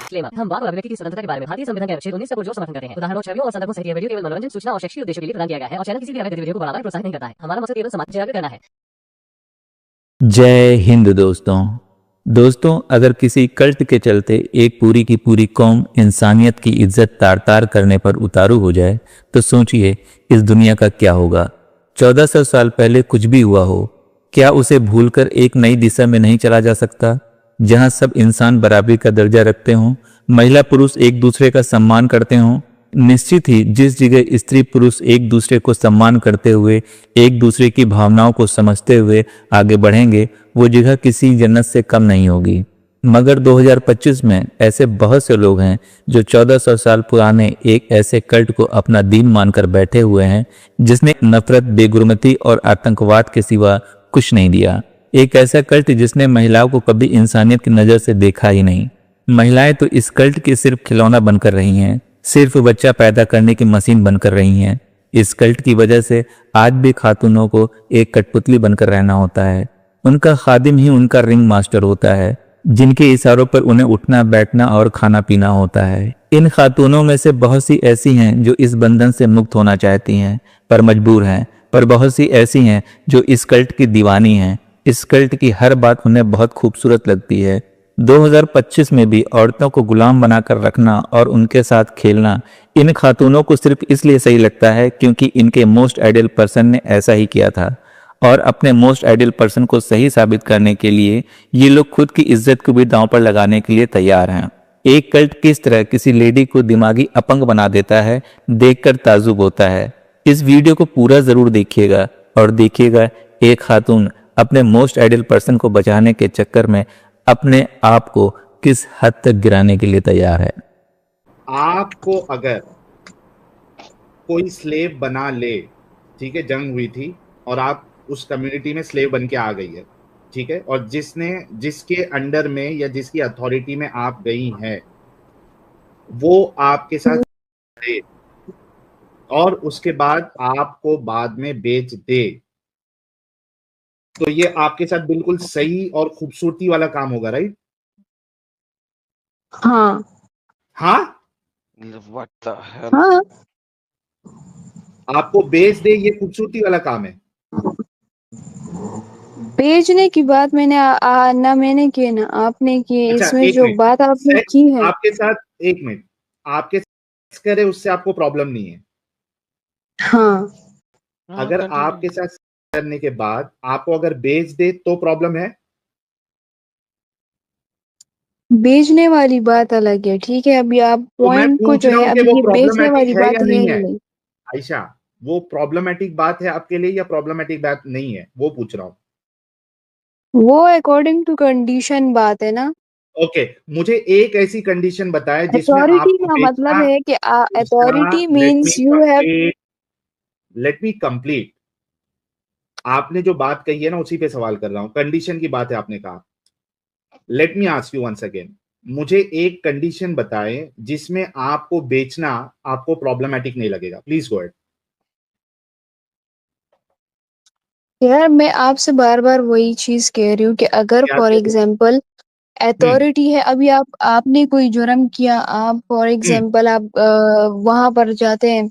Disclaimer, हम वाक और अभिव्यक्ति की स्वतंत्रता के बारे में भारतीय संविधान के अनुच्छेद 19 से पुरजोर समर्थन करते हैं। उदाहरणों, छवियों और संदर्भों सहित यह वीडियो केवल मनोरंजन, सूचना और शैक्षिक उद्देश्यों के लिए प्रदान किया गया है और चैनल किसी भी अवैध गतिविधियों को बढ़ावा या प्रोत्साहित नहीं करता है। हमारा मकसद केवल समाज जागरूक करना है। जय हिंद दोस्तों, अगर किसी कल्ट के चलते एक पूरी की पूरी कौम इंसानियत की इज्जत तार तार करने पर उतारू हो जाए तो सोचिए इस दुनिया का क्या होगा। 1400 साल पहले कुछ भी हुआ हो, क्या उसे भूलकर एक नई दिशा में नहीं चला जा सकता, जहां सब इंसान बराबरी का दर्जा रखते हों, महिला पुरुष एक दूसरे का सम्मान करते हों। निश्चित ही जिस जगह स्त्री पुरुष एक दूसरे को सम्मान करते हुए, एक दूसरे की भावनाओं को समझते हुए आगे बढ़ेंगे, वो जगह किसी जन्नत से कम नहीं होगी। मगर 2025 में ऐसे बहुत से लोग हैं जो 1400 साल पुराने एक ऐसे कल्ट को अपना दीन मानकर बैठे हुए हैं जिसने नफरत, बेगुरमती और आतंकवाद के सिवा कुछ नहीं दिया। एक ऐसा कल्ट जिसने महिलाओं को कभी इंसानियत की नज़र से देखा ही नहीं। महिलाएं तो इस कल्ट के सिर्फ खिलौना बनकर रही हैं, सिर्फ बच्चा पैदा करने की मशीन बनकर रही हैं। इस कल्ट की वजह से आज भी खातूनों को एक कठपुतली बनकर रहना होता है। उनका खादिम ही उनका रिंग मास्टर होता है, जिनके इशारों पर उन्हें उठना, बैठना और खाना पीना होता है। इन खातूनों में से बहुत सी ऐसी हैं जो इस बंधन से मुक्त होना चाहती हैं पर मजबूर हैं, पर बहुत सी ऐसी हैं जो इस कल्ट की दीवानी हैं। इस कल्ट की हर बात उन्हें बहुत खूबसूरत लगती है। 2025 में भी औरतों को गुलाम बनाकर रखना और उनके साथ खेलना इन खातूनों को सिर्फ इसलिए सही लगता है क्योंकि इनके मोस्ट आइडियल पर्सन ने ऐसा ही किया था। और अपने मोस्ट आइडियल पर्सन को सही साबित करने के लिए ये लोग खुद की इज्जत को भी दांव पर लगाने के लिए तैयार हैं। एक कल्ट किस तरह किसी लेडी को दिमागी अपंग बना देता है, देखकर ताजुब होता है। इस वीडियो को पूरा जरूर देखिएगा और देखिएगा एक खातून अपने मोस्ट आइडियल पर्सन को बचाने के चक्कर में अपने आप को किस हद तक गिराने के लिए तैयार है। आपको अगर कोई स्लेव बना ले, ठीक है, जंग हुई थी और आप उस कम्युनिटी में स्लेव बन के आ गई है, ठीक है, और जिसके अंडर में या जिसकी अथॉरिटी में आप गई हैं, वो आपके साथ दे और उसके बाद आपको बाद में बेच दे, तो ये आपके साथ बिल्कुल सही और खूबसूरती वाला काम होगा, राइट? हाँ हाँ, What the hell? हाँ आपको बेच दे, ये खूबसूरती वाला काम है। बेचने की बात मैंने ना मैंने की ना आपने की। अच्छा, इसमें एक जो मिनट, बात आपने सेक्स की है आपके साथ, एक मिनट, आपके सेक्स करे उससे आपको प्रॉब्लम नहीं है। हाँ, अगर आपके साथ सेक्स करने के बाद आपको अगर बेच दे तो प्रॉब्लम है। बेचने वाली बात अलग है, ठीक है। अभी आप तो मैं पॉइंट को पूछ जो रहा है हूं कि अभी वो ये बेचने वाली प्रॉब्लमैटिक है बात या है नहीं ही है। नहीं। आयशा, वो प्रॉब्लमैटिक बात है आपके लिए या प्रॉब्लमैटिक बात नहीं है, वो पूछ रहा हूँ। वो अकॉर्डिंग टू कंडीशन बात है ना। ओके, मुझे एक ऐसी कंडीशन बताए जिसमें अथॉरिटी आपको का मतलब बेचना, है कि authority let me means you have. Complete, let me complete. आपने जो बात कही है ना उसी पे सवाल कर रहा हूं। कंडीशन की बात है आपने कहा। Let me ask you once again, मुझे एक कंडीशन बताएं जिसमें आपको बेचना आपको प्रॉब्लमैटिक नहीं लगेगा। Please go ahead. यार मैं आपसे बार बार वही चीज कह रही हूँ कि अगर क्या फॉर कह रहे एग्जाम्पल अथॉरिटी है, अभी आपने कोई जुर्म किया, आप फॉर एग्जाम्पल आप वहां पर जाते हैं,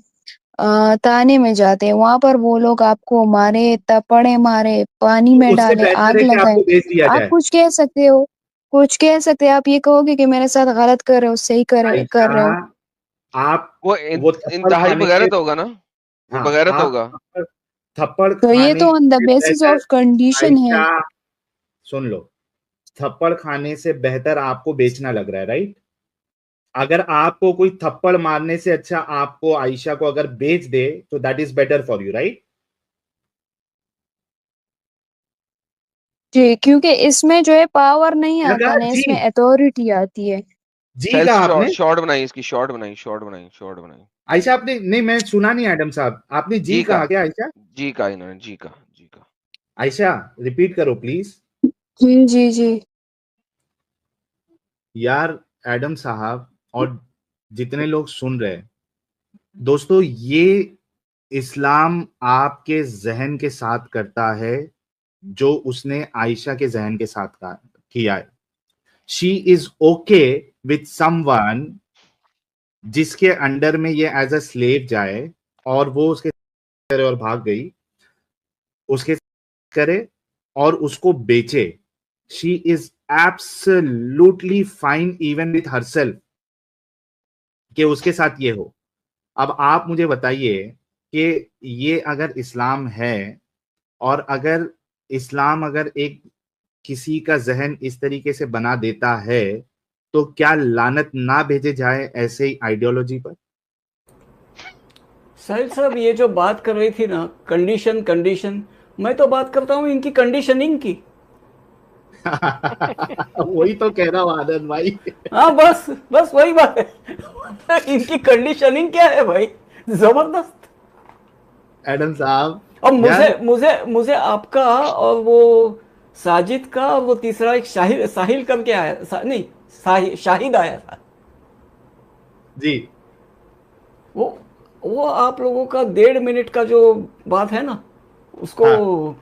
ताने में जाते हैं, वहां पर वो लोग आपको मारे, तपड़े मारे, पानी तो में उससे डाले, बेहतर आग है कि लगाए, आपको बेच दिया आप जाए। कुछ कह सकते हो, कुछ कह सकते हैं। आप ये कहोगे कि मेरे साथ गलत कर रहे हो, सही कर रहे हो। आप वो थप्पड़ इंतहाई खाने के, बगैरत होगा ना, वो हाँ, बगैरत आप होगा। थप्पड़ तो ये खाने तो ऑन द से बेसिस बेहतर, ऑफ कंडीशन है। आयशा सुन लो, थप्पड़ खाने से बेहतर आपको बेचना लग रहा है, राइट? अगर आपको कोई थप्पड़ मारने से अच्छा आपको आयशा को अगर बेच दे तो that is better for you, right? जी, क्योंकि इसमें जो है पावर नहीं क्या आता कहा ना, जी? इसमें अथॉरिटी आती है। जी सेल्फ कहा आपने? शॉर्ट बनाई, इसकी शॉर्ट बनाई, शॉर्ट बनाई, शॉर्ट बनाई। आयशा आपने, नहीं मैं सुना नहीं एडम साहब, आपने जी जी का, कहा क्या आयशा? जी का इन्होंने, जी का, जी का। आयशा रिपीट करो प्लीज। जी जी जी। यार एडम साहब और जितने लोग सुन रहे हैं, दोस्तों ये इस्लाम आपके जहन के साथ करता है जो उसने आयशा के जहन के साथ किया है। She is okay with someone जिसके अंडर में ये एज अ स्लेव जाए और वो उसके करे और भाग गई, उसके करे और उसको बेचे, she is absolutely fine even with herself कि उसके साथ ये हो। अब आप मुझे बताइए कि ये अगर इस्लाम है और अगर इस्लाम अगर एक किसी का जहन इस तरीके से बना देता है तो क्या लानत ना भेजे जाए ऐसे ही आइडियोलॉजी पर? साहिल साहब, ये जो बात कर रही थी ना, कंडीशन कंडीशन, मैं तो बात करता हूँ इनकी कंडीशनिंग की। वही तो कह रहा हूँ आनंद भाई। हाँ, बस बस वही बात है। इनकी कंडीशनिंग क्या है भाई, जबरदस्त। एडम साहब, और मुझे यार मुझे मुझे आपका और वो साजिद का और वो तीसरा एक साहिल करके आया, नहीं शाहिद आया था जी, वो आप लोगों का 1.5 मिनट का जो बात है ना, उसको हाँ।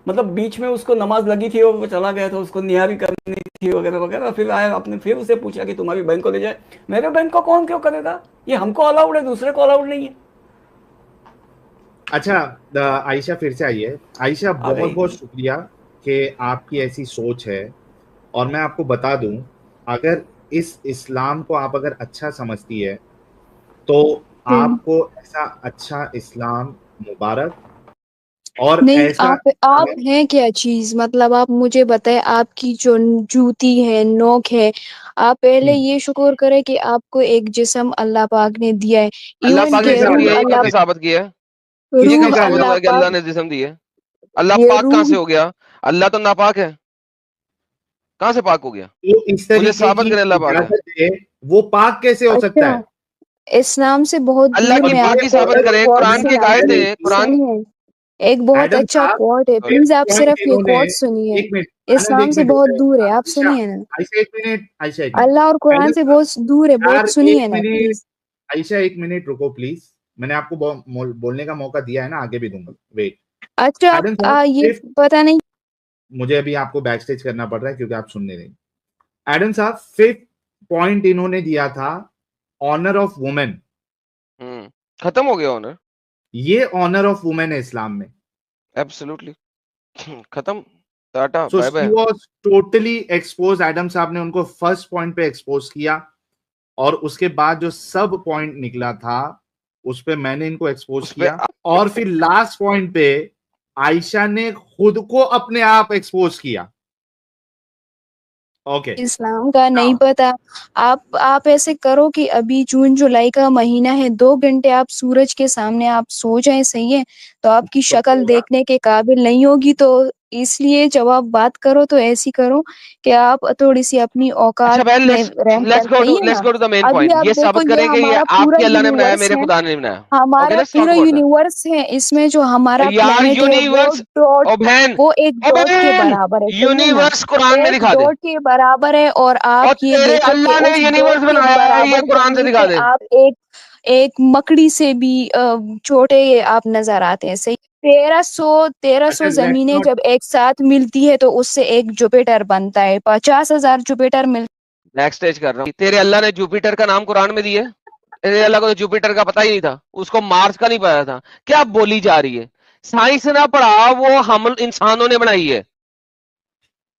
मतलब बीच में उसको नमाज लगी थी और वो चला गया था, उसको नियारी करनी थी वगैरह वगैरह, फिर आया, आपने फिर उसे पूछा कि तुम्हारी बहन को ले जाए। मेरे बहन को कौन क्यों करेगा, ये हमको अलाउड है, दूसरे को अलाउड नहीं है। अच्छा, आयशा फिर से आई है। आयशा, आ बहुत गई। बहुत शुक्रिया कि आपकी ऐसी सोच है। और मैं आपको बता दूं, अगर इस इस्लाम को आप अगर अच्छा समझती है तो आपको ऐसा अच्छा इस्लाम मुबारक। और नहीं, ऐसा आप हैं क्या चीज, मतलब आप मुझे बताए, आपकी जो जूती है, नोक है, आप पहले ये शुक्र करें कि आपको एक जिस्म अल्लाह पाक ने दिया है। अल्लाह इवन पाक ने के जिस्म किसने दिया, रूह ये बोला? अल्लाह कैसे साबित किया है? ये रूह कैसे साबित अल्लाह होगा कि पाक अल्लाह ने जिस्म दिए? अल्लाह ये पाक कहाँ रूह से हो गया? अल्लाह तो नापाक है, कहाँ से पाक हो गया? तो इस मुझे तरीके साबित की करें अल्लाह पाक है। इजाजत है, वो पाक कैसे हो सकता अच्छा, है? इस्लाम से बहुत अल्लाह दूर की और मैं पाकी आपको साबित एक करें, कोट कुरान की एक आयत सुनाती हूँ, है, कुरान। सुनिए। एक बहुत एडम अच्छा साहब, कोट है, सॉरी। प्लीज आप पॉइंट सिर्फ ये इन्होंने, कोट सुनिए। एक मिनट आनंद, इस्लाम एक से मिनट रुक बहुत जाए। दूर है, आप आयशा, सुनिए ना। आयशा एक मिनट, आयशा एक मिनट। अल्लाह और कुरान एडम से साहब, बहुत दूर है, यार बहुत सुनिए एक ना मिनट, प्लीज। आयशा एक मिनट रुको प्लीज। मैंने आपको बोलने का मौका दिया है ना, आगे भी दूंगा। वेट। अच्छा, एडम साहब, ये सिर्फ पता नहीं। मुझे अभी आपको बैक स्टेज करना पड़ रहा है क्योंकि आप सुनने नहीं। एडम साहब, 5th पॉइंट इन्होंने दिया था, ऑनर ऑफ वुमेन। खत्म हो गया ऑनर। ये ऑनर ऑफ वुमेन है इस्लाम में। एब्सोल्युटली खत्म, tata so bye she bye. Was totally expose. Adam साहब ने उनको फर्स्ट पॉइंट पे एक्सपोज किया और उसके बाद जो सब पॉइंट निकला था उस पे मैंने इनको एक्सपोज उस पे किया। और फिर लास्ट पॉइंट पे आयशा ने खुद को अपने आप एक्सपोज किया। ओके, इस्लाम का नहीं पता। आप ऐसे करो कि अभी जून जुलाई का महीना है, 2 घंटे आप सूरज के सामने आप सो जाएं, सही है, तो आपकी तो शक्ल होगा। देखने के काबिल नहीं होगी। तो इसलिए जब आप बात करो तो ऐसी करो कि आप थोड़ी सी अपनी अच्छा औकात बहन, में रहकर, सही है लेट्स ना। गो टू द मेन अभी पॉइंट। आप ये देखो, साबित ये करें कि ये हमारा पूरा आपके अल्लाह ने बनाया, यूनिवर्स मेरे है, खुदा ने नहीं बनाया। ओके, हमारा लेट्स टॉक पूरा अबाउट दैट। यूनिवर्स है, इसमें जो हमारा यार प्लेनेट है वो यूनिवर्स, डॉट, ओ बहन, वो एक ओ डॉट के बहन, बराबर है, सही है ना। यूनिवर्स कुरान में एक दिखा दे। डॉट के बराबर है, और आप और ये तेरे देखो कि अल्लाह ने उस डॉट यूनिवर्स के बनाया है, ये बराबर कुरान से जमीन दिखा पे दे। आप एक मकड़ी से भी छोटे आप नजर आते हैं, सही। 1300 अच्छा, लेट्स जमीनें नॉट। जब एक साथ मिलती है तो उससे एक जुपिटर बनता है, 50,000 जुपिटर मिल। नेक्स्ट स्टेज कर रहा हूँ। तेरे अल्लाह ने जुपिटर का नाम कुरान में दिया है? तेरे अल्लाह को तो जुपिटर का पता ही नहीं था, उसको मार्स का नहीं पता था। क्या बोली जा रही है? साइंस ना पढ़ा, वो हम इंसानों ने बनाई है।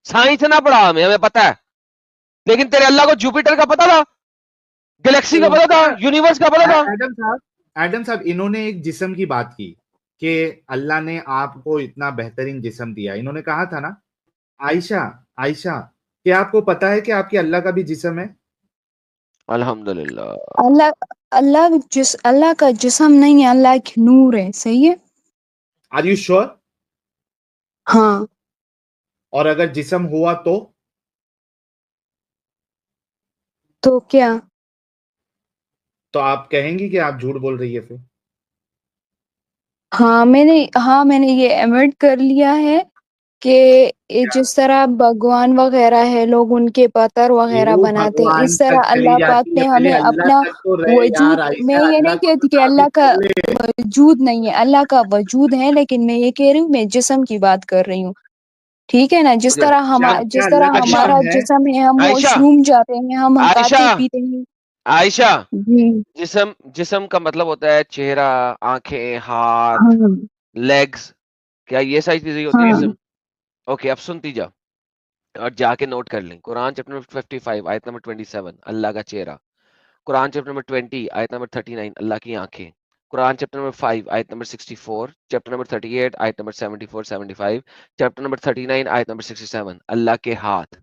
साइंस ना पढ़ा, हमें हमें पता है। लेकिन तेरे अल्लाह को जुपिटर का पता था, गैलेक्सी का पता था, यूनिवर्स का पता था। एडम साहब, एडम साहब, इन्होंने एक जिस्म की बात की कि अल्लाह ने आपको इतना बेहतरीन जिस्म दिया। इन्होंने कहा था ना, आयशा, आयशा, क्या आपको पता है कि आपके अल्लाह का भी जिस्म है? अल्हम्दुलिल्लाह। अल्लाह का जिस्म नहीं है, अल्लाह की नूर है, सही है। Are you sure? हाँ, और अगर जिस्म हुआ तो क्या। तो आप कहेंगी कि आप झूठ बोल रही है फिर? हाँ मैंने ये एडमिट कर लिया है कि ये जिस तरह भगवान वगैरह है, लोग उनके पत्थर वगैरह वो बनाते हैं, भगवान इस तरह तक चली अल्लाह पाक जाती है, ने पहले हमें अल्लाह अपना तक तो रहे यार। वजूद, मैं आयशा, ये अल्लाह नहीं को कहती तो कि अल्लाह साबित का कर ले। वजूद नहीं है, अल्लाह का वजूद है, लेकिन मैं ये कह रही हूँ, मैं जिस्म की बात कर रही हूँ, ठीक है ना, जिस Okay. तरह हम क्या जिस क्या तरह अल्लाह का हमारा नाम है? जिस्म है, हम आयशा वॉशरूम जाते हैं, हम आयशा खाते पीते हैं। आयशा जी जिस्म जिस्म का मतलब होता है चेहरा, आंखें, हाथ, हाँ लेग्स, क्या ये सारी चीजें होती है हाँ जिस्म? ओके, अब सुनती जा और जाके नोट कर लें। कुरान चैप्टर नंबर 55 आयत नंबर 27 अल्लाह का चेहरा। कुरान चैप्टर नंबर 20 आयत नंबर 39 अल्लाह की आंखें। कुरान चैप्टर नंबर 5 आयत नंबर 64, चैप्टर नंबर 38 आयत नंबर 74 75, चैप्टर नंबर 39 आयत नंबर 67 अल्लाह के हाथ।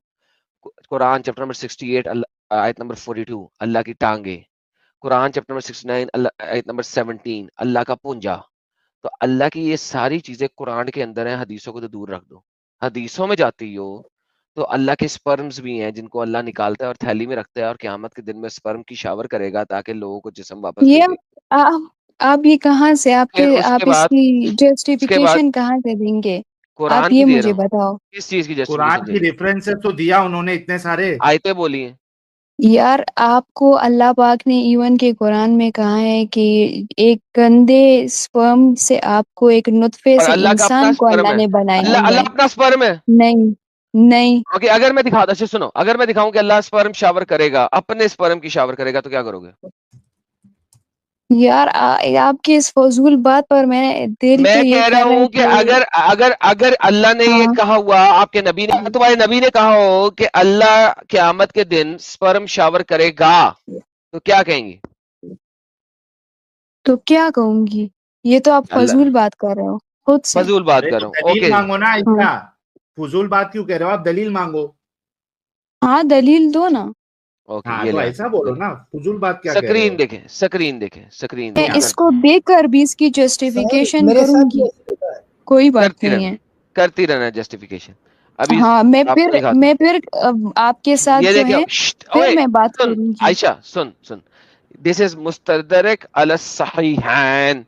कुरान चैप्टर नंबर 68 आयत नंबर 42 अल्लाह की टांगे। कुरान चैप्टर नंबर 69 आयत नंबर 17 अल्लाह का पूंजा। तो अल्लाह की ये सारी चीजें कुरान के अंदर है, हदीसों को तो दूर रख दो। हदीसों में जाती हो तो अल्लाह के स्पर्म्स भी हैं जिनको अल्लाह निकालता है और थैली में रखता है और क़यामत के दिन में स्पर्म की शावर करेगा ताकि लोगों को जिस्म वापस ये दे दे। आप ये कहाँ से फिर आप इसकी उसके बाद जस्टिफिकेशन कहाँ से देंगे? आप कुरान ये की दे रहा मुझे हूँ। बताओ। किस चीज की कुरान जस्टिफिकेशन की चाहिए? रेफरेंसेस तो दिया उन्होंने इतने सारे। आयतें बोली हैं। यार आपको अल्लाह पाक ने इवन के कुरान में कहा है कि एक गंदे स्पर्म से आपको एक नुत्फे और से अल्लाह का अपना इंसान को स्पर्म अल्लाह है। ने बनाया अल्लाह हुआ अल्लाह है। अपना स्पर्म है। नहीं नहीं ओके, अगर मैं दिखा अच्छा सुनो, अगर मैं दिखाऊं कि अल्लाह स्पर्म शावर करेगा, अपने स्पर्म की शावर करेगा, तो क्या करोगे? यार आपकी इस फजूल बात पर मैं दिल तो मैं ये कह रहा कर रहा है हूं कि कि अगर अगर अगर अल्लाह ने ये हाँ कहा हुआ, आपके नबी ने, तुम्हारे नबी ने कहा हो कि अल्लाह क़यामत के दिन स्पर्म शावर करेगा, तो क्या कहेंगे? तो क्या कहूंगी? ये तो आप अल्लाह फजूल बात कर रहे हो खुद से। फजूल बात अरे कर तो रहा हूँ। दलील ओके, मांगो ना हाँ ऐसा। फजूल बात क्यों कह रहे हो आप? दलील मांगो। हाँ दलील दो ना। ओके, हाँ ये तो ले ऐसा बोलो देखें, ना, फजूल बात क्या कह रहे स्क्रीन हो? देखें, स्क्रीन देखें, स्क्रीन मैं नहीं देखें, आता। इसको देखकर भी इसकी जस्टिफिकेशन करूंगी, कोई बात करती नहीं रहना, है। करती रहना जस्टिफिकेशन। अभी हाँ आपको दिखाता हूँ। मैं फिर आपके साथ ये जो देखिए, है फिर ओए मैं बात सुन करूंगी। आयशा, सुन सुन, दिस इज मुस्तदरक अल सहीहैन।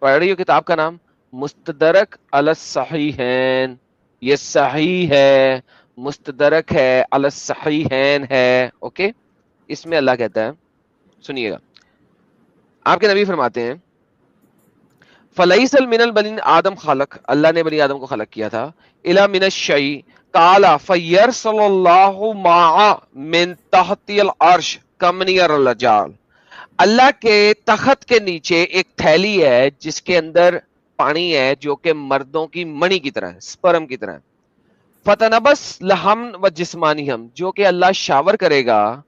पढ़ रही हो किताब का नाम? मुस्तदरक अल सहीहैन। ये सही है, मुस्तदरक है, अल सहीहैन है। ओके, इसमें अल्लाह कहता है, सुनिएगा, आपके नबी फरमाते हैं, फलईसल मिनल बनी आदम खलक, अल्लाह ने बनी आदम को खलक किया था, इला मिन शई काला फयरसलल्लाहु माआ मिन तहतिल अर्श कमनियर रजाल। अल्लाह के तखत के नीचे एक थैली है जिसके अंदर पानी है जो कि मर्दों की मणि की तरह है, स्पर्म की तरह है। फतनबस लहम व जिस्मानी हम, जो कि अल्लाह शावर करेगा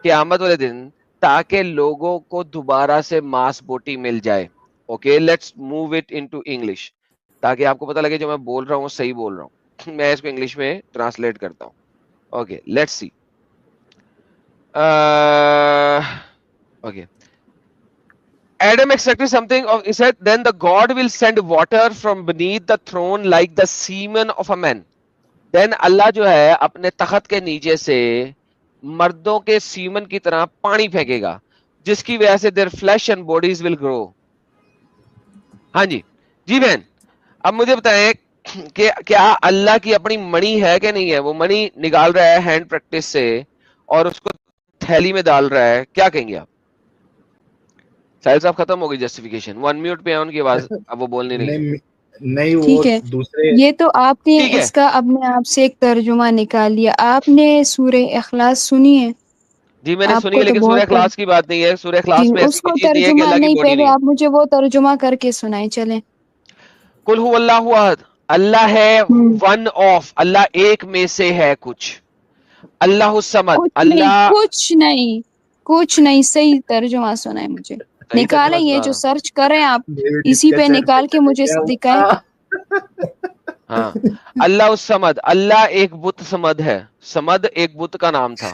क़यामत वाले दिन ताकि लोगों को दोबारा से मांस बोटी मिल जाए। Okay, let's move it into English ताकि आपको पता लगे जो मैं बोल रहा हूँ सही बोल रहा हूँ। मैं इसको इंग्लिश में ट्रांसलेट करता हूँ। Okay, let's see. Okay, Adam expected something of, he said, then the God will send water from beneath the throne like the semen of a man. Then अल्लाह जो है अपने तख्त के नीचे से मर्दों के सीमन की तरह पानी फेंकेगा जिसकी वजह से their flesh and bodies will grow. हाँ जी, जी बहन, अब मुझे बताएं कि क्या अल्लाह की अपनी मणि है कि नहीं है? वो मणि निकाल रहा है हैंड प्रैक्टिस से और उसको थैली में डाल रहा है, क्या कहेंगे आप? साहिल साहब, खत्म हो गई जस्टिफिकेशन। वन म्यूट पे है उनकी आवाज, अब वो बोलने नहीं है। नहीं वो ठीक है, दूसरे। ये तो आपने ठीक है इसका अपने आप से एक तर्जुमा निकाल लिया। आपने सूरह इखलास सुनी है? जी, मैंने सुनी आपको है, तो लेकिन सूरह बहुत इखलास की बात नहीं है। सूरह जी इखलास में ऐसी कोई उसको चीज नहीं है कि तर्जुमा अल्लाह की नहीं, बॉडी पहले नहीं है। आप मुझे वो तर्जुमा करके सुनाए चले। कुल हु अल्लाहु अहद, अल्लाह है हम्म वन ऑफ, अल्लाह एक में से है कुछ। अल्लाह समद, अल्लाह कुछ नहीं सही तर्जुमा सुनाए मुझे। सही निकालें, तर्जुमा ये सुना जो रहा हूँ। सर्च करें आप, ये भी इसी पे डिस्कशन पे निकाल के चले मुझे गया दिखाएं। होगा। हाँ, अल्लाह समद, अल्लाह एक बुत समद है। समद एक बुत का नाम था।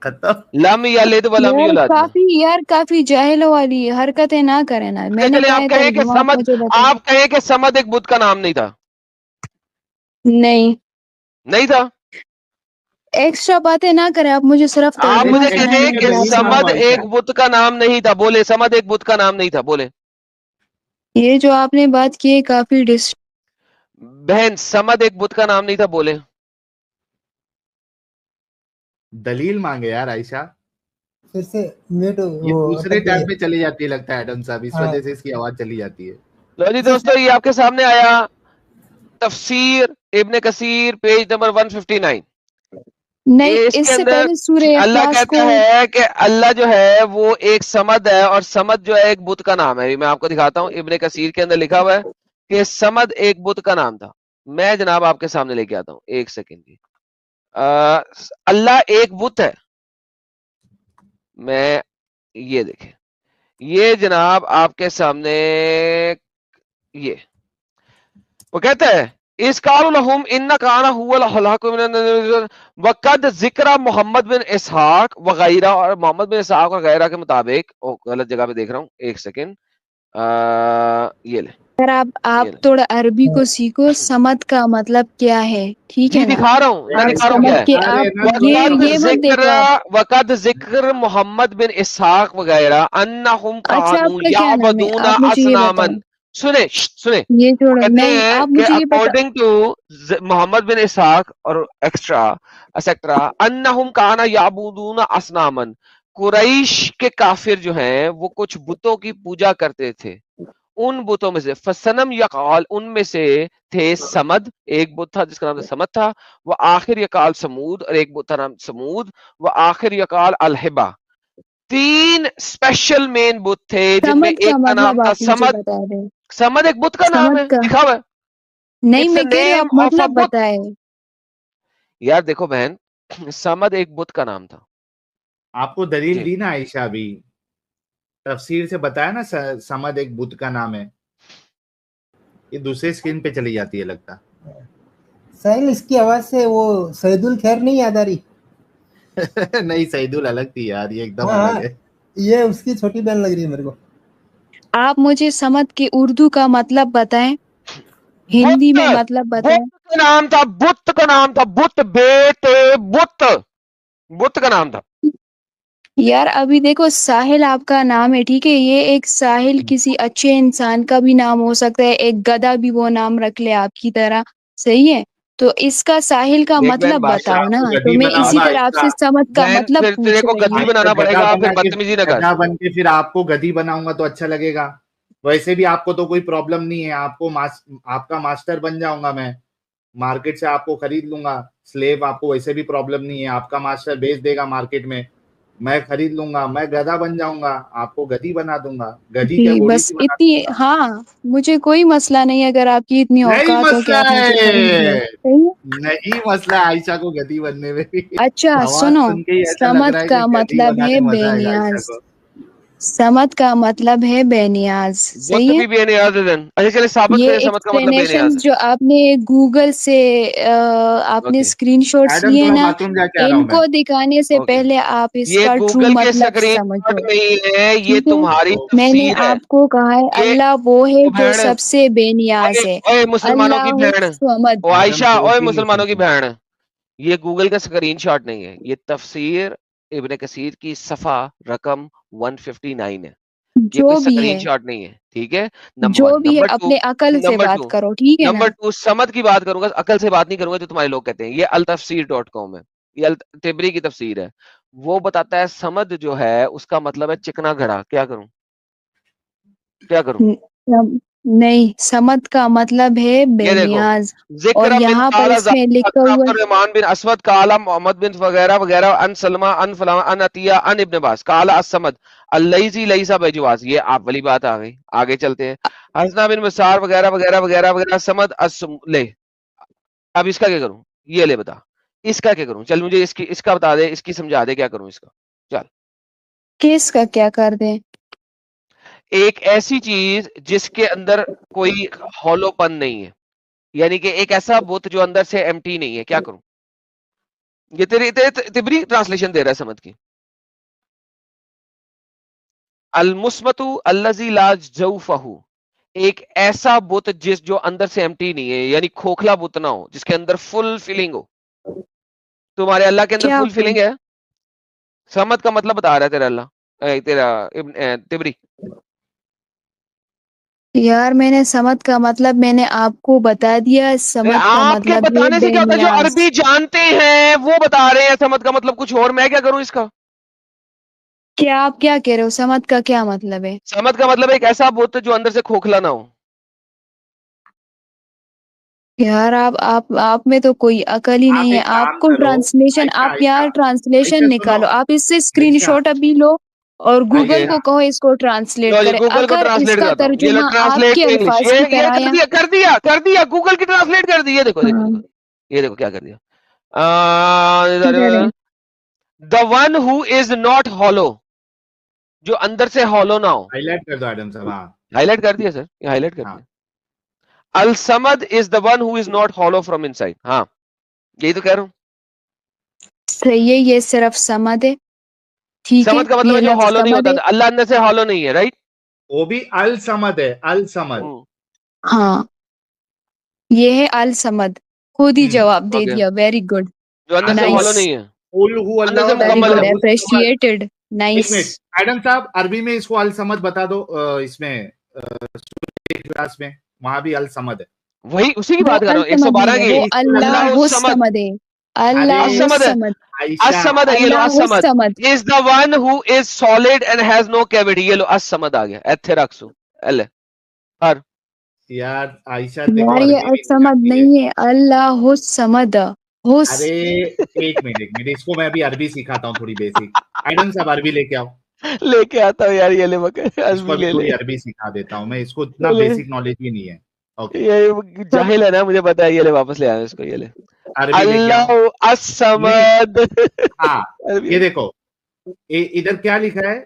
खत्म। लम यलिद व लम यूलद। यार काफी जाहिलों वाली हरकतें ना करें ना। अच्छा मैंने चले, कहा आप है कहें कि तर्जुमा, आप समद, मुझे बताएं। आप कहें कि समद एक बुत का नाम नहीं था? नहीं, नहीं था। एक्स्ट्रा बातें ना करें आप, मुझे सिर्फ आप तर्जुमा मुझे एक्स्ट्रा सुनाए, कहें मैं कि दलील प्यार से मांगो समद बात। आयशा। एक बुत का नाम नहीं था, बोले समद एक बुत का नाम नहीं था, बोले। ये जो आपने बात की है काफी बहन, समद एक बुत का नाम नहीं था, बोले। दलील मांगे यार आयशा। फिर से म्यूट ये वो दूसरे अटक गई टैब है। पे चली जाती है लगता है एडम साहब, इस हाँ वजह से इसकी आवाज चली जाती है। लो जी दोस्तों, ये आपके सामने आया तफसीर इब्न कसीर पेज नंबर 159। नहीं, इसके इससे अंदर पहले सूर्य अल्लाह इखलास कहता को है कि अल्लाह जो है वो एक समद है, और समद जो है एक बुत का नाम है। मैं आपको दिखाता हूँ, इब्ने कसीर के अंदर लिखा हुआ है कि समद एक बुत का नाम था। मैं जनाब आपके सामने लेके आता हूँ, एक सेकेंड जी। अल्लाह एक बुत है। मैं ये देखें, ये जनाब आपके सामने, ये वो कहता है इस कालुलहुम इन्ना काना हुवल हलाकु मिनन वक़द ज़िक्र मोहम्मद बिन इसहाक वगैरह, और मोहम्मद बिन इसहाक और गैरह के मुताबिक, ओ गलत जगह पे देख रहा हूँ, एक सेकंड। ये ले, अगर आप ये ले, थोड़ा अरबी को सीखो, समद का मतलब क्या है, ठीक जी है ना? दिखा रहा हूँ, मैं आप दिखा रहा हूँ क्या समझ है। के अरे आप ना वक़द ये मत देखो आप। ज़िक्र मोहम्मद बिन इसहाक वगैरह अन्नहुम अच्छा, कानू आपका क्या नाम है? याबदूना आप मुझे ये असनामन। बताओ। सुने सुने, ये वो छोड़ो, कहते नहीं, हैं आप कि मुझे ये बता। अकॉर्डिंग टू मोहम्मद बिन इसहाक और एक्सेट्रा अन्नहुम काना याबुदूना असनामन, कुरैश के काफिर जो हैं वो कुछ बुतों की पूजा करते थे। उन बुतों में से फसनम यकाल, उनमें से थे समद, एक बुत था जिसका नाम समद था, वो आखिर यकाल समूद, और एक बुत था नाम समूद, वो आखिर यकाल अलहिबा। 3 स्पेशल मेन बुत थे जिनमें समद का एक का नाम मतलब था आप मुझे समद। बता रहे हैं? समद एक बुत का नाम समद है, का लिखा हुआ है, नहीं, इट्स अ मैं कह रही हूँ, नेम आप ऑफ अ मतलब बुत। बताए। यार देखो बहन, समद एक बुत का नाम था आपको दलील जी। दी ना आयशा, अभी तफसीर से बताया ना, समद एक बुत का नाम है। ये दूसरे स्क्रीन पे चली जाती है लगता। साहिल, इसकी आवाज से वो सईदुल खैर नहीं याद आ रही? नहीं, सईदुल अलग थी यार, ये एकदम हाँ अलग हाँ, है। ये उसकी छोटी बहन लग रही है मेरे को। आप मुझे समद के उर्दू का मतलब बताएं, हिंदी बुत, में मतलब बुत बताएं। का नाम था, बुत का नाम था, बुत बेटे बुत, बुत का नाम था। यार अभी देखो, साहिल आपका नाम है, ठीक है, ये एक साहिल किसी अच्छे इंसान का भी नाम हो सकता है, एक गधा भी वो नाम रख ले आपकी तरह, सही है? तो इसका साहिल का देख बहन, मतलब आयशा, बताओ ना, आपको तो गधी मैं इसी बनाऊंगा तरह आयशा। आपसे समझ का बहन मतलब फिर तेरे पूछ को रही गद्दी हूँ। बनाना गधा पड़ेगा, फिर बना के, बदतमीजी ना कर। गधा बन के फिर आपको गधी बनाऊंगा तो अच्छा लगेगा। वैसे भी आपको तो कोई प्रॉब्लम नहीं है, आपको आपका मास्टर बन जाऊंगा मैं, मार्केट से आपको खरीद लूंगा। स्लेव आपको वैसे भी प्रॉब्लम नहीं है, आपका मास्टर बेच देगा मार्केट में, मैं खरीद लूंगा, मैं गधा बन जाऊंगा, आपको गधी बना दूंगा। गधी क्या, जी, घोड़ी बस सी बना इतनी, दूंगा। हाँ, मुझे कोई मसला नहीं है अगर आपकी इतनी नहीं औकात हो कि मसला आप मुझे खरीद लो, है, सही है? नहीं मसला है आयशा को गधी बनने में भी। अच्छा आवाज सुनो, सुन के ही ऐसा लग समद रहा है कि का गधी मतलब है बनाने में मजा आएगा आयशा बेनियाज। को। समद का मतलब है बेनियाज, बुत सही है? भी बेनियाज है। अच्छा चलिए साबित ये करें समद का मतलब एक्सप्लेनेशन बेनियाज है। जो आपने गूगल से आपने ओके स्क्रीनशॉट्स एडम, लिए थोड़ा ना, बाथरूम जाके आ रहा हूँ मैं। इनको दिखाने से ओके, पहले आप ये इसका ट्रू गूगल के मतलब स्क्रीनशॉट समझो, नहीं है, ये ठीक है? तुम्हारी मैंने तफसीर है। आपको कहा है, ये अल्लाह वो है ओ जो बहन, सबसे बेनियाज ओए है। ओए मुसलमानों की अल्लाह बहन, समद। ओ एडम आयशा, ओए जोक ही नहीं मुसलमानों की सुनता। बहन, ये गूगल का स्क्रीनशॉट नहीं है, ये तफसीर इब्ने कसीर की सफा रकम 159 है। ये कोई जो भी है, स्क्रीनशॉट नहीं है, ठीक है। नंबर जो वन। भी है, नंबर टू, अपने अकल से नंबर बात टू, करो, ठीक है नंबर ना? टू, समद की बात करूंगा, अकल से बात नहीं करूंगा जो तुम्हारे लोग कहते हैं। ये altafsir.com है, ये तिबरी की तफसीर है। वो बताता है समद जो है उसका मतलब है चिकना घड़ा। क्या करूं, क्या करूं? नहीं, समद का मतलब है ये देखो, बेनियाज, और जिक्र मिन यहाँ पर काला इसमें लिखा हुआ है। अब्दुर्रहमान बिन असवद काला मोहम्मद बिन वगैरह वगैरह अन सलमा अन फलामा अन अतिया अन इब्न बास काला असमद अल्लैज़ी लैसा बेजुवाज। ये आप वाली बात आ गई, आगे चलते हैं। हसना बिन मसार वगैरह वगैरह वगैरह वगैरह समद ले। अब इसका क्या करूं, ये ले बता, इसका क्या करूं? चल मुझे इसकी, इसका बता दे, इसकी समझा दे, क्या करूं इसका। चल, केस का क्या कर दें? एक ऐसी चीज जिसके अंदर कोई हॉलोपन नहीं है, यानी कि एक ऐसा बुत जो अंदर से एम्प्टी नहीं है, क्या करूं? ये तेरी तिबरी ट्रांसलेशन दे रहा है समझ की। अल मुस्मतु अल्लजी ला जौफहु, एक ऐसा बुत जिस जो अंदर से एम्प्टी नहीं है, यानी खोखला बुत ना हो, जिसके अंदर फुल फिलिंग हो। तुम्हारे अल्लाह के अंदर क्या फुल फिलिंग है? समद का मतलब बता रहा है तेरा अल्लाह, तेरा तिबरी। यार, मैंने समद का मतलब मैंने आपको बता दिया, समद का आपके मतलब है बताने से क्या होता है, जो बेनियाज। अरबी जानते हैं वो बता रहे हैं समद का मतलब कुछ और, मैं क्या करूं इसका? क्या आप क्या कह रहे हो? समद का क्या मतलब है? समद का मतलब एक ऐसा बुत जो अंदर से खोखला ना हो। यार आप में तो कोई अकल ही आप नहीं है। एक काम आपको करो, ट्रांसलेशन, आयशा आप यार आयशा ट्रांसलेशन आयशा सुनो, निकालो। आप इससे आयशा स्क्रीनशॉट अभी लो और गूगल आयशा को कहो इसको ट्रांसलेट लो जी करे। गूगल को अगर ट्रांसलेट इसका करता हूँ, ये लो तर्जुमा ट्रांसलेट आपके टू इंग्लिश, अल्फाज की ये तरह या कर दिया गूगल की ट्रांसलेट कर दी। ये देखो देखो देखो, ये देखो क्या कर दिया। किधर है? The one who is not hollow, जो अंदर से हॉलो ना हो। हाईलाइट कर दो एडम साहब। हाँ हाईलाइट कर दिया सर, ये हाईलाइट कर हाँ दिया। अल समद is the one who is not hollow from inside. हाँ यही तो कह रहा हूँ। सही है, ये सिर्फ समद है, ठीक है, समद का मतलब ये है जो लफ्ज हॉलो नहीं समद होता है। था, अल्लाह अंदर से हॉलो नहीं है, राइट। वो भी अल समद है, अल समद। हाँ, ये है अल समद। खुद ही जवाब दे ओके, दिया, वेरी गुड, जो अंदर से हॉलो नाइस, नहीं है, कुल हु अंदर अल्लाह से वेरी मुकम्मल गुड, है। अप्रिशिएटेड, एक नाइस। मिनट एडम साहब, अरबी में इसको अल समद बता दो। इसमें क्लास में वहां भी अल समद है। वही उसी की वो बात कर अल रहा हूँ, समद नहीं 112 है, की। वो अल्लाह अल्लाह समद, समद है, अरे अल्लाह असमद है, समद, आयशा, असमद है। ये लो अल्लाह असमद समद। Is the one who is solid and has no cavity. ये लो असमद आ गया, एथेरक्सु एल हर। यार आयशा देखो यार ये अरबी अल भी नहीं समद आती है। नहीं है, अल्लाह समद, हुस। अरे एक मिनट, इसको मैं अभी अरबी सिखाता हूँ थोड़ी बेसिक। एडम साहब अरबी लेके आओ, लेके आता हूँ यार, ये ले मकर इसको अरबी अभी ले ले, थोड़ी अरबी सिखा देता हूँ मैं। इसको इतना ले ले। बेसिक नॉलेज भी नहीं है। ओके, ये जाहिल है ना, मुझे पता है। ये ले वापस ले आया इसको, ये ले। अरबी लेके आओ। अल्लाह नहीं, असमद। हाँ अरबी ये देखो, इधर क्या लिखा है।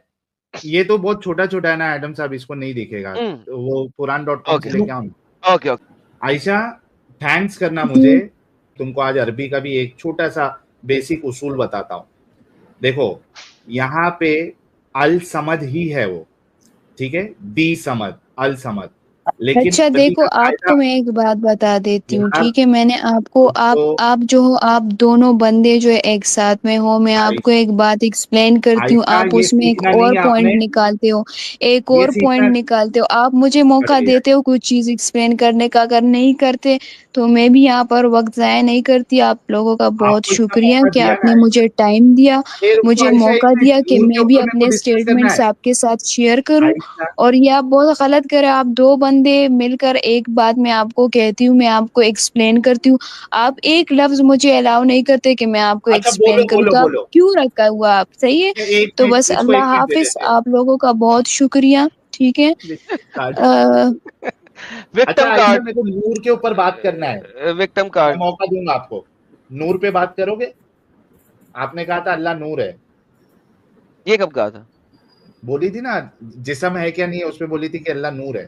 ये तो बहुत छोटा छोटा है ना एडम साहब, इसको नहीं दिखेगा। तो वो कुरान.com से ओके लेके आओ। Okay okay. आयशा थैंक्स करना मुझे, जी, तुमको आज अरबी का भी एक छोटा सा बेसिक उसूल बताता हूँ। देखो यहाँ पे अल समद ही है वो, ठीक है, दी समद, अल समद, लेकिन अच्छा अरबी देखो, का कायदा आपको मैं एक बात बता देती हूँ, यार। ठीक है। मैंने आपको, तो आप जो हो, आप दोनों बंदे जो है एक साथ में हो, मैं आपको एक बात एक्सप्लेन करती हूँ, आयशा आप ये उसमें एक सीखना और नहीं है पॉइंट आपने, निकालते हो, एक ये और पॉइंट सीखना। निकालते हो। आप मुझे मौका अरे देते हो कुछ चीज एक्सप्लेन करने का, अगर नहीं करते तो मैं भी यहाँ पर वक्त जाया नहीं करती। आप लोगों का बहुत आपको इतना शुक्रिया मौका कि दिया ना आपने आयशा। मुझे टाइम दिया, अरे रुको मुझे आयशा, एक मौका मिनट, दिया कि नूर के मैं भी ऊपर मेरे को अपने डिस्कस करना स्टेटमेंट्स है। आपके साथ शेयर करूँ। आयशा और ये आप बहुत गलत कर रहे हो। आप दो बंदे मिलकर एक बात मैं आपको कहती हूँ, मैं आपको एक्सप्लेन करती हूँ, आप एक लफ्ज मुझे अलाउ नहीं करते कि मैं आपको अच्छा बोलो एक्सप्लेन करूँ, बोलो तो आप बोलो। क्यों रखा हुआ आप, सही है। एक तो मिनट, बस इसको अल्लाह एक मिनट दे हाफिज, देते हैं। आप लोगों का बहुत शुक्रिया, ठीक है। कार्ड। अ, अच्छा विक्टिम आयशा, कार्ड, मेरे को नूर के ऊपर बात करना है, विक्टिम मैं कार्ड। मौका दूंगा आपको। नूर पे बात करोगे? आपने कहा था अल्लाह नूर है, ये कब कहा था? बोली थी ना, जिस्म है क्या नहीं है, उसमें बोली थी कि अल्लाह नूर है।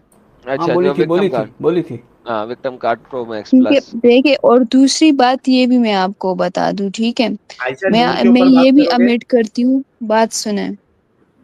हाँ अच्छा, जो विक्टिम बोली थी कार्ड, बोली थी। हाँ विक्टिम कार्ड प्रो मैक्स ठीक है, प्लस। देखिए, और दूसरी बात ये भी मैं आपको बता दूं, ठीक है। आयशा नूर मैं के मैं ऊपर बात ये भी करोगे? अमिट करती हूँ, बात सुने,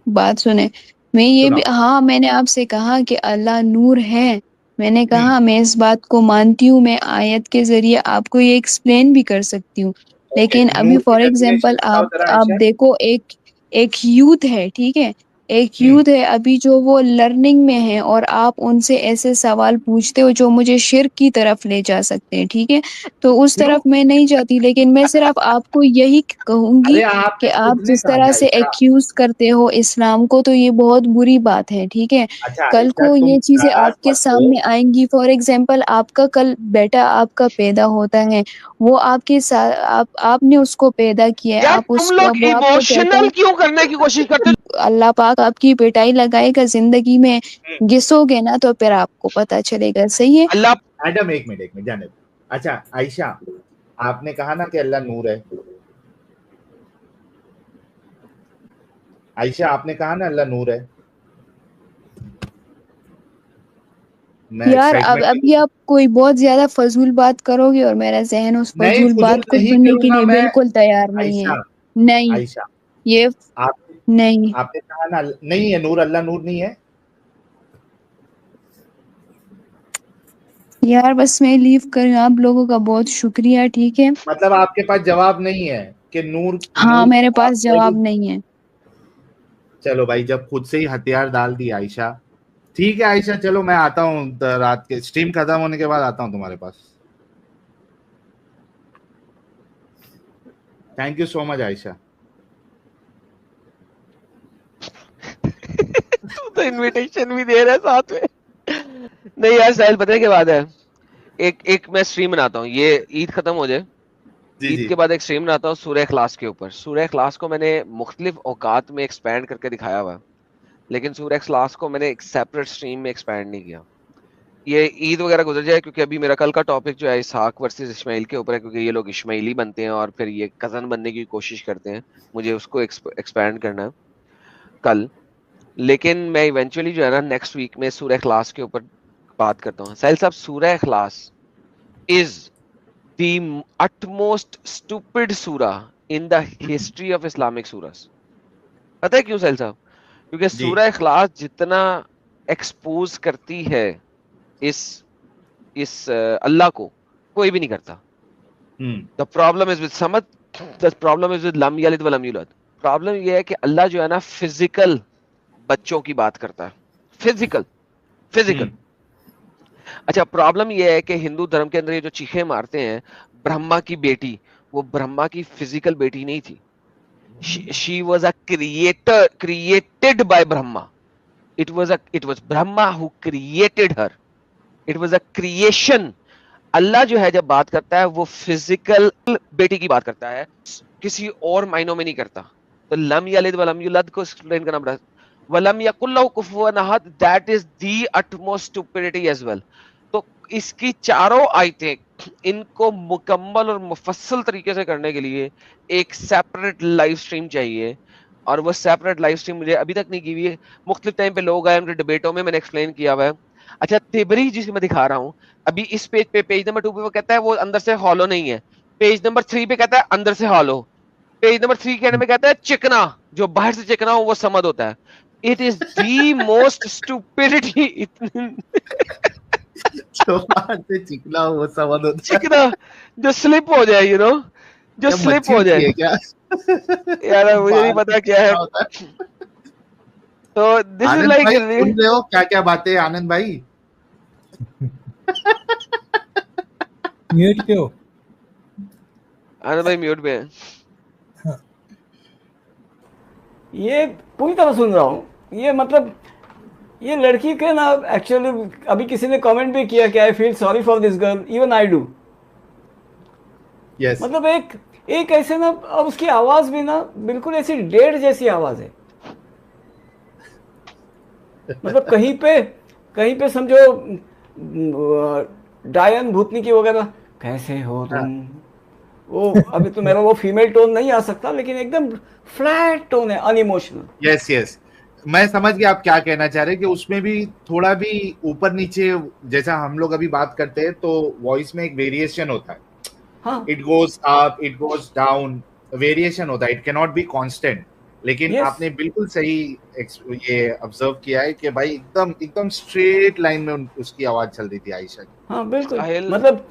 बात सुने। मैं ये भी, सुनाओ। हाँ, मैंने आपसे कहा कि अल्लाह नूर है, मैंने हम्म, कहा मैं इस बात को मानती हूँ, मैं आयत के जरिए आपको ये एक्सप्लेन भी कर सकती हूँ। ओके, लेकिन अभी नूर की फॉर डेफिनेशन एग्जांपल बताओ जरा आप आयशा। देखो, एक एक यूथ है, ठीक है, एक हम्म, यूथ है अभी जो वो लर्निंग में है, और आप उनसे ऐसे सवाल पूछते हो जो मुझे शिर्क की तरफ ले जा सकते हैं, ठीक है। तो उस क्यों? तरफ मैं नहीं जाती, लेकिन मैं सिर्फ आपको यही कहूंगी अरे कि आपने आप खुद ने जिस कहा तरह है से आयशा। एक्यूज करते हो इस्लाम को, तो ये बहुत बुरी बात है, ठीक है। अच्छा कल आयशा, को तुम ये चीजें नाराज आपके मत हो। सामने आएंगी। फॉर एग्जांपल, आपका कल बेटा आपका पैदा होता है, वो आपके साथ, आपने उसको पैदा किया है, यार आप तुम उस, लोग वो आपको कहता इमोशनल है, क्यों करने की कोशिश करते अल्लाह पाक आपकी पिटाई लगाएगा, जिंदगी में हम्म, घिसोगे ना तो फिर आपको पता चलेगा, सही है। हो? अल्लाह एडम एक मिनट जाने दो। अच्छा आयशा, आपने कहा ना कि अल्लाह नूर है। आयशा आपने कहा ना अल्लाह नूर है। मैं यार अब एक्साइटमेंट अभी आप कोई बहुत ज्यादा फजूल बात करोगे, और मेरा जहन उस नहीं, फजूल फजूल बात को नहीं सुनने के करूंगा लिए मैं। बिल्कुल तैयार नहीं है। आयशा, नहीं, आयशा, ये आप नहीं। आपने कहा ना नहीं है नूर, अल्लाह नूर नहीं है। यार बस मैं लीव कर, आप लोगों का बहुत शुक्रिया, ठीक है। मतलब आपके पास जवाब नहीं है कि नूर हाँ, नूर मेरे आप पास वही। जवाब नहीं है। चलो भाई, जब खुद से ही हथियार डाल दी आयशा। ठीक है आयशा, चलो मैं आता हूँ रात के स्ट्रीम खत्म होने के बाद आता हूँ तुम्हारे पास। Thank you so much Ayesha. तू तो इनविटेशन भी दे रहा है साथ में। नहीं यार साहिल, पता है क्या बात है, एक मैं स्ट्रीम बनाता हूँ, ये ईद खत्म हो जाए, जी ईद जी के बाद एक स्ट्रीम बनाता हूँ सूरह इखलास के ऊपर। सूरह इखलास को मैंने मुख्तलिफ औकात में एक्सपैंड करके दिखाया हुआ है, लेकिन सूरह इखलास को मैंने एक सेपरेट स्ट्रीम में एक्सपैंड नहीं किया। ये ईद वगैरह गुजर जाए, क्योंकि अभी मेरा कल का टॉपिक जो है इसहाक वर्सेस इस्माइल के ऊपर है, क्योंकि ये लोग इस्माइली बनते हैं और फिर ये कजन बनने की कोशिश करते हैं, मुझे उसको एक्सपैंड करना है कल। लेकिन मैं इवेंचुअली जो है ना नेक्स्ट वीक में सूरह इखलास के ऊपर बात करता हूँ। साहिल साहब, सूरह इखलास is the utmost stupid surah in the history of Islamic surahs। पता है क्यों साहिल साहब? क्योंकि जी सूरह इखलास जितना एक्सपोज करती है इस अल्लाह को, कोई भी नहीं करता। द प्रॉब्लम इज विद समद, द प्रॉब्लम इज विद लम यलिद व लम यूलद। प्रॉब्लम ये है कि अल्लाह जो है ना फिजिकल बच्चों की बात करता है, फिजिकल फिजिकल। अच्छा, प्रॉब्लम ये है कि हिंदू धर्म के अंदर ये जो चीखे मारते हैं ब्रह्मा की बेटी, वो ब्रह्मा की फिजिकल बेटी नहीं थी। She was a creator, created by Brahma. It was Brahma who created her, it was a creation. Allah जो है जब बात करता है वो फिजिकल बेटी की बात करता है, किसी और मायनों में नहीं करता। तो लम यलिद व लम यूलद को एक्सप्लेन करना पड़ा। वलम यकुल लहु कुफुवन अहद, that is the utmost stupidity as well. तो इसकी चारों आयतें, इनको मुकम्मल और मुफस्सल तरीके से करने के लिए एक सेपरेट लाइव स्ट्रीम चाहिए, और वो सेपरेट लाइव स्ट्रीम मुझे अभी तक नहीं की हुई है। मुख्तलिफ टाइम पे लोग आए, उनके डिबेटों में मैंने एक्सप्लेन किया हुआ है। अच्छा, तिबरी जिसे मैं दिखा रहा हूँ अभी इस पेज पे, पेज नंबर 2 पे वो कहता है वो अंदर से हॉलो नहीं है, पेज नंबर 3 पे कहता है अंदर से हॉलो, पेज नंबर 3 कहने में कहता है चिकना, जो बाहर से चिकना हो वो समद होता है। It is the most stupidity. जो बाहर से चिकना हो वो समझ होता है। चिकना जो स्लिप हो जाए, यू नो, जो क्या स्लिप मच्छी हो होती जाए है क्या? यार, मुझे नहीं बाहर पता से क्या है। चिकना होता है। तो दिस इज आनंद लाइक, भाई सुन रहे हो क्या क्या बातें, आनंद भाई? म्यूट पे हो? आनंद भाई म्यूट पे है। ये पूरी तरह सुन रहा हूँ। ये मतलब ये लड़की के ना, एक्चुअली अभी किसी ने कमेंट भी किया कि I feel sorry for this girl, even I do. Yes, मतलब एक ऐसे ना, और उसकी आवाज भी ना बिल्कुल ऐसी डेढ़ जैसी आवाज है। मतलब कहीं पे समझो डायन भूतनी की वगैरह, कैसे हो तुम, वो अभी तो मेरा वो फीमेल टोन नहीं आ सकता, लेकिन एकदम फ्लैट टोन है, अनइमोशनल। यस यस, मैं समझ गया आप क्या कहना चाह रहे हैं, कि उसमें भी थोड़ा भी ऊपर नीचे, जैसा हम लोग अभी बात करते हैं तो वॉइस में एक वेरिएशन होता है। हाँ, it goes up, it goes down, variation होता है, it can not be constant. लेकिन Yes. आपने बिल्कुल सही ये ऑब्जर्व किया है कि भाई एकदम एकदम स्ट्रेट लाइन में उसकी आवाज चल रही थी आयशा की। हाँ बिल्कुल, साहिल, मतलब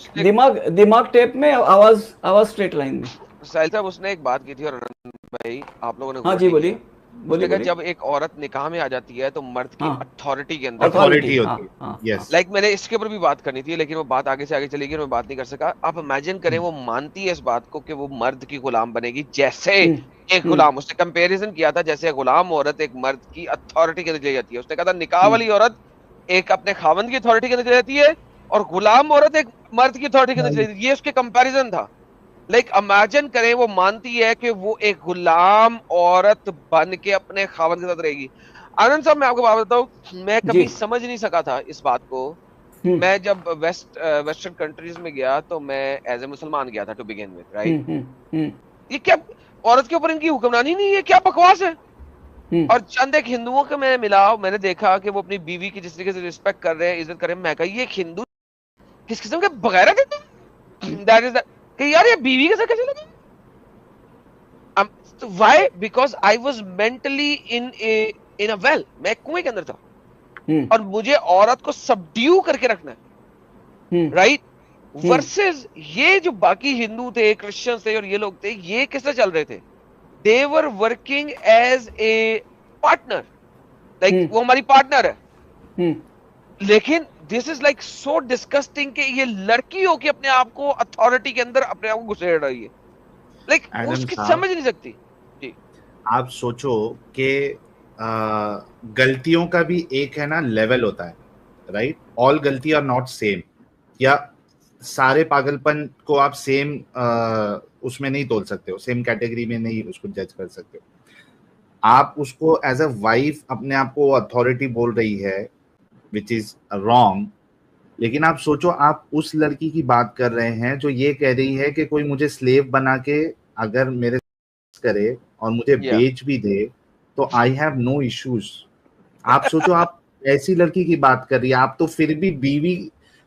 दिमाग टेप में, आवाज स्ट्रेट लाइन में। साहिल साहब उसने एक बात की थी, और आनंद भाई आप लोगों ने हाँ गौर जी, नहीं बोलिए किया। बोलिए उसने कहा बोलिए। जब एक औरत निकाह में आ जाती है तो मर्द की हाँ, अथॉरिटी के अंदर अथॉरिटी हाँ, होती है। हाँ, यस, लाइक मैंने इसके ऊपर भी बात करनी थी, लेकिन वो बात आगे से आगे चली गई, मैं बात नहीं कर सका। आप इमेजिन करें वो मानती है इस बात को कि वो मर्द की गुलाम बनेगी, जैसे एक गुलाम, उसने कंपैरिजन किया था जैसे गुलाम औरत एक मर्द की अथॉरिटी के अंदर चली जाती है। उसने कहा था निकाह वाली औरत एक अपने खावंद की अथॉरिटी के अंदर चली जाती है, और गुलाम औरत एक मर्द की अथॉरिटी के अंदर चली जाती है। ये उसके कंपैरिजन था। लाइक इमेजिन करें वो मानती है कि वो एक गुलाम औरत बन के अपने खावंद के साथ रहेगी। आनंद साहब, मैं आपको बात बताऊं, मैं कभी जी। समझ नहीं सका था इस बात को। मैं जब वेस्टर्न कंट्रीज में गया तो मैं एज ए मुसलमान गया था टू बिगिन विद, राइट। ये क्या औरत के ऊपर इनकी हुक्मरानी नहीं है, क्या बकवास है। और चंद एक हिंदुओं के मैं मिला, मैंने देखा कि वो अपनी बीवी की जिस तरीके से रिस्पेक्ट कर रहे हैं, इज्जत कर रहे हैं। मैं कहा ये एक हिंदू किस किस्म के बगैरत है, दैट इज कि यार ये बीवी के साथ कैसे लगे। Why? Because I was mentally in a well, मैं कुएं के अंदर था, और मुझे औरत को सबड्यू करके रखना है, राइट। वर्सेस ये जो बाकी हिंदू थे, क्रिश्चियंस थे और ये लोग थे, ये किससे चल रहे थे? They were working as a partner, like वो हमारी पार्टनर है। लेकिन this is like so disgusting कि ये लड़की हो के अपने आप को अथॉरिटी के अंदर अपने आप को घुसेड़ रही है, लाइक उसकी समझ नहीं सकती। जी, आप सोचो कि गलतियों का भी एक है ना लेवल होता है, राइट। ऑल गलती आर नॉट सेम, या सारे पागलपन को आप सेम उसमें नहीं तोल सकते हो, सेम कैटेगरी में नहीं उसको जज कर सकते हो। आप उसको एज अ वाइफ अपने आप को अथॉरिटी बोल रही है, विच इज रॉन्ग। लेकिन आप सोचो, आप उस लड़की की बात कर रहे हैं जो ये कह रही है कि कोई मुझे स्लेव बना के अगर मेरे करे और मुझे या बेच भी दे तो आई हैव नो इश्यूज। आप सोचो, आप ऐसी लड़की की बात कर रही है, आप तो फिर भी बीवी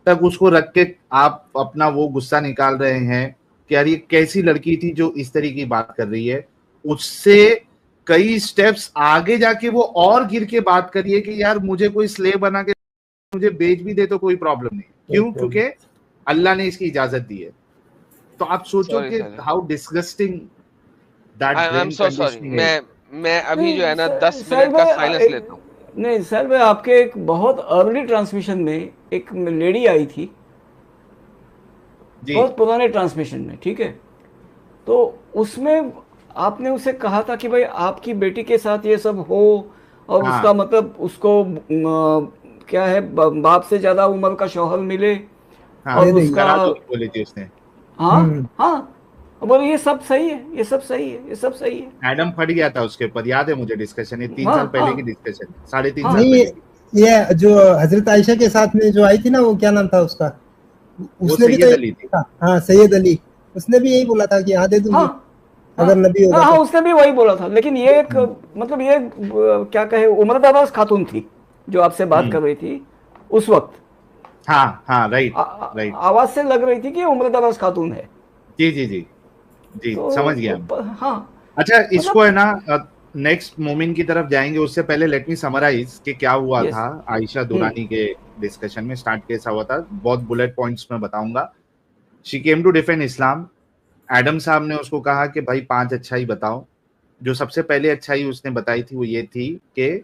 तक उसको रख के आप अपना वो गुस्सा निकाल रहे हैं कि यार ये कैसी लड़की थी जो इस तरीके की बात कर रही है। उससे कई स्टेप्स आगे जाके वो और गिर के बात करी है कि यार मुझे कोई स्लेव बना के मुझे बेच भी दे तो कोई प्रॉब्लम नहीं। क्यों? क्योंकि अल्लाह ने इसकी इजाजत दी है। तो आप सोचो सॉरी कि sir, how disgusting that I am brain so sorry. Conditioning है। मैं अभी जो नहीं है ना 10 साहिल मिनट का भाई साइलेंस लेता हूँ। नहीं साहिल भाई, आपके एक बहुत अर्ली ट्रांसमिशन में एक लेडी आई थी, जी बहुत पुराने ट्रांसमिशन में, ठीक है। तो उसमें आपने उसे कहा था कि भाई आपकी बेटी के साथ ये सब हो, और उसका हाँ मतलब उसको क्या है, बाप से ज्यादा उम्र का शौहर मिले, हाँ, और दे देंगे। उसका, कराची बोली थी उसने। हाँ हम्म। हाँ, बोले ये सब सही है, ये सब सही है, ये सब सही है। एडम फट गया था उसके ऊपर, याद है मुझे डिस्कशन, ये 3 साल हाँ पहले की हाँ डिस्कशन, 3.5 साल हाँ नहीं, पहले की। ये जो हजरत आयशा के साथ में जो आई थी ना, वो क्या नाम था उसका, वो उसने भी तो सैयद यही अली थी। बोला था। हाँ, सैयद अली, उसने भी यही बोला था कि हाँ दे हाँ दूंगी हाँ अगर नबी हाँ होगा हाँ, तो। उसने भी वही बोला था। लेकिन ये एक मतलब ये क्या कहे, उम्रदराज खातून थी जो आपसे बात हम्म, कर रही थी उस वक्त। हाँ हाँ, राइट राइट। आवाज से लग रही थी कि ये उम्रदराज खातून है। जी जी जी जी, समझ गया मैं। तो हाँ, अच्छा, इसको है मतलब, ना नेक्स्ट मोमेंट की तरफ जाएंगे, उससे पहले लेट मी समराइज कि क्या हुआ था यस, आयशा दुरानी के डिस्कशन में। स्टार्ट कैसा हुआ था, बहुत बुलेट पॉइंट्स में बताऊंगा। She came to defend Islam. Adam साहब ने उसको कहा कि भाई 5 अच्छाई बताओ। जो सबसे पहले अच्छाई उसने बताई थी वो ये थी कि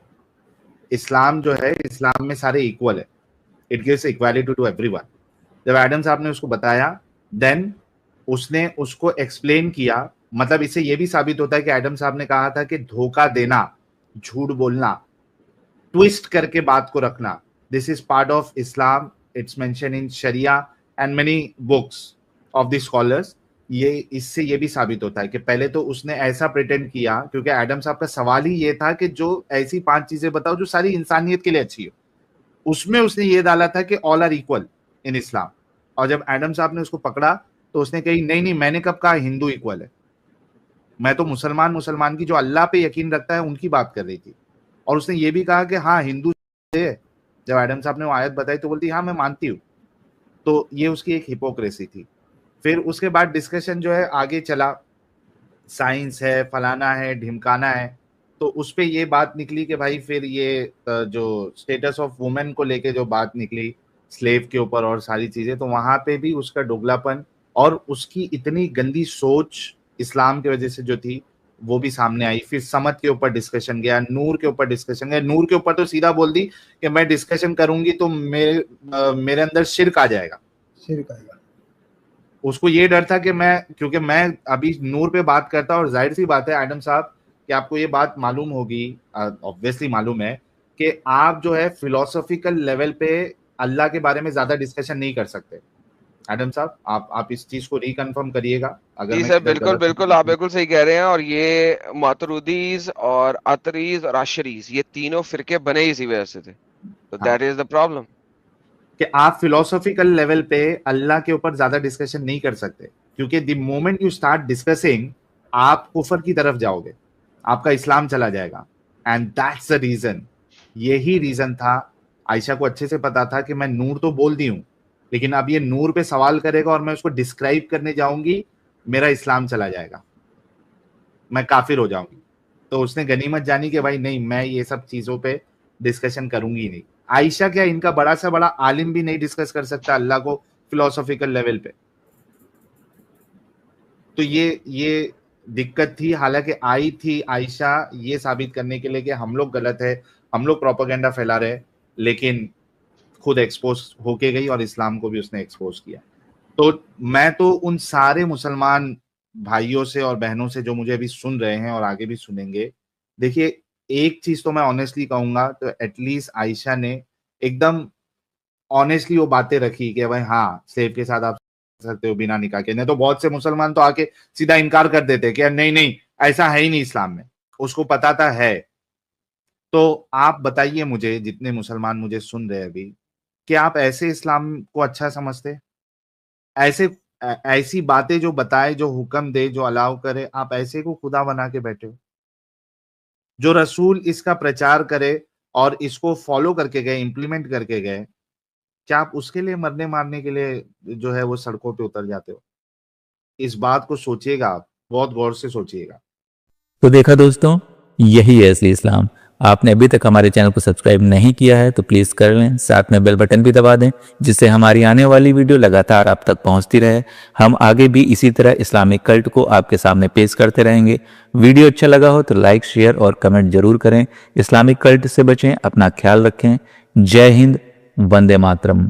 इस्लाम जो है, इस्लाम में सारे इक्वल है, it gives equality to everyone. जब एडम साहब ने उसको बताया, देन उसने उसको एक्सप्लेन किया। मतलब इससे ये भी साबित होता है कि एडम साहब ने कहा था कि धोखा देना, झूठ बोलना, ट्विस्ट करके बात को रखना, this is part of Islam, it's mention in sharia and many books of the scholars. ये इससे ये भी साबित होता है कि पहले तो उसने ऐसा प्रिटेंड किया, क्योंकि एडम साहब का सवाल ही ये था कि जो ऐसी 5 चीजें बताओ जो सारी इंसानियत के लिए अच्छी हो। उसमें उसने ये डाला था कि ऑल आर इक्वल इन इस्लाम। और जब एडम साहब ने उसको पकड़ा तो उसने कही नहीं नहीं, मैंने कब कहा हिंदू इक्वल है, मैं तो मुसलमान की जो अल्लाह पे यकीन रखता है उनकी बात कर रही थी। और उसने ये भी कहा कि हाँ हिंदू है। जब एडम साहब ने वो आयत बताई तो बोलती हाँ मैं मानती हूँ। तो ये उसकी एक हिपोक्रेसी थी। फिर उसके बाद डिस्कशन जो है आगे चला, साइंस है, फलाना है, ढिमकाना है। तो उस पे ये बात निकली कि भाई फिर ये जो स्टेटस ऑफ वुमेन को लेके जो बात निकली, स्लेव के ऊपर और सारी चीजें, तो वहां पे भी उसका दोगलापन और उसकी इतनी गंदी सोच इस्लाम की वजह से जो थी वो भी सामने आई। फिर समत के ऊपर डिस्कशन गया, नूर के ऊपर डिस्कशन गया। नूर के ऊपर तो सीधा बोल दी कि मैं डिस्कशन करूंगी तो मेरे अंदर शिर्क आ जाएगा। शिरक आएगा। उसको ये डर था कि मैं, क्योंकि मैं अभी नूर पे बात करता, और जाहिर सी बात है एडम साहब कि आपको ये बात मालूम होगी, ऑब्वियसली मालूम है कि आप जो है फिलोसॉफिकल लेवल पे अल्लाह के बारे में ज्यादा डिस्कशन नहीं कर सकते। एडम साहब आप इस चीज को रिकन्फर्म करिएगा अगर जी मैं सर, किधर बिल्कुल गलत बिल्कुल, आप हूँ। बिल्कुल सही कह रहे हैं। और ये मातुरीदीज और अतरीज और आशरीज, ये तीनों फिरके बने इसी वजह से थे। तो हाँ, दैट इज द प्रॉब्लम। कि आप फिलोसॉफिकल लेवल पे अल्लाह के ऊपर ज्यादा डिस्कशन नहीं कर सकते, क्योंकि the moment you start discussing आप कुफर की तरफ जाओगे, आपका इस्लाम चला जाएगा। एंड दैट्स द रीजन, यही रीजन था। आयशा को अच्छे से पता था कि मैं नूर तो बोल दी हूं, लेकिन अब ये नूर पे सवाल करेगा और मैं उसको डिस्क्राइब करने जाऊंगी, मेरा इस्लाम चला जाएगा, मैं काफिर हो जाऊंगी। तो उसने गनीमत जानी कि भाई नहीं, मैं ये सब चीजों पे डिस्कशन करूंगी नहीं। आयशा क्या, इनका बड़ा सा बड़ा आलिम भी नहीं डिस्कस कर सकता अल्लाह को फिलोसॉफिकल लेवल पे। तो ये दिक्कत थी। हालांकि आई थी आयशा ये साबित करने के लिए कि हम लोग गलत है, हम लोग प्रोपेगेंडा फैला रहे, लेकिन खुद एक्सपोज होके गई और इस्लाम को भी उसने एक्सपोज किया। तो मैं तो उन सारे मुसलमान भाइयों से और बहनों से जो मुझे अभी सुन रहे हैं और आगे भी सुनेंगे, देखिए एक चीज तो मैं ऑनेस्टली कहूंगा, तो एटलीस्ट आयशा ने एकदम ऑनेस्टली वो बातें रखी कि भाई हाँ स्लेव के साथ आप सकते हो बिना निकाह के। नहीं तो बहुत से मुसलमान तो आके सीधा इनकार कर देते कि नहीं नहीं ऐसा है ही नहीं इस्लाम में, उसको पता था है। तो आप बताइए मुझे, जितने मुसलमान मुझे सुन रहे हैं अभी, कि आप ऐसे इस्लाम को अच्छा समझते? ऐसी बातें जो बताए, जो हुक्म दे, जो अलाउ करे, आप ऐसे को खुदा बना के बैठे हो? जो रसूल इसका प्रचार करे और इसको फॉलो करके गए, इंप्लीमेंट करके गए, क्या आप उसके लिए मरने मारने के लिए जो है वो सड़कों पे उतर जाते हो? इस बात को सोचिएगा, आप बहुत गौर से सोचिएगा। तो देखा दोस्तों, यही है असली इस्लाम। आपने अभी तक हमारे चैनल को सब्सक्राइब नहीं किया है तो प्लीज कर लें, साथ में बेल बटन भी दबा दें, जिससे हमारी आने वाली वीडियो लगातार आप तक पहुंचती रहे। हम आगे भी इसी तरह इस्लामिक कल्ट को आपके सामने पेश करते रहेंगे। वीडियो अच्छा लगा हो तो लाइक, शेयर और कमेंट जरूर करें। इस्लामिक कल्ट से बचें, अपना ख्याल रखें। जय हिंद, वंदे मातरम।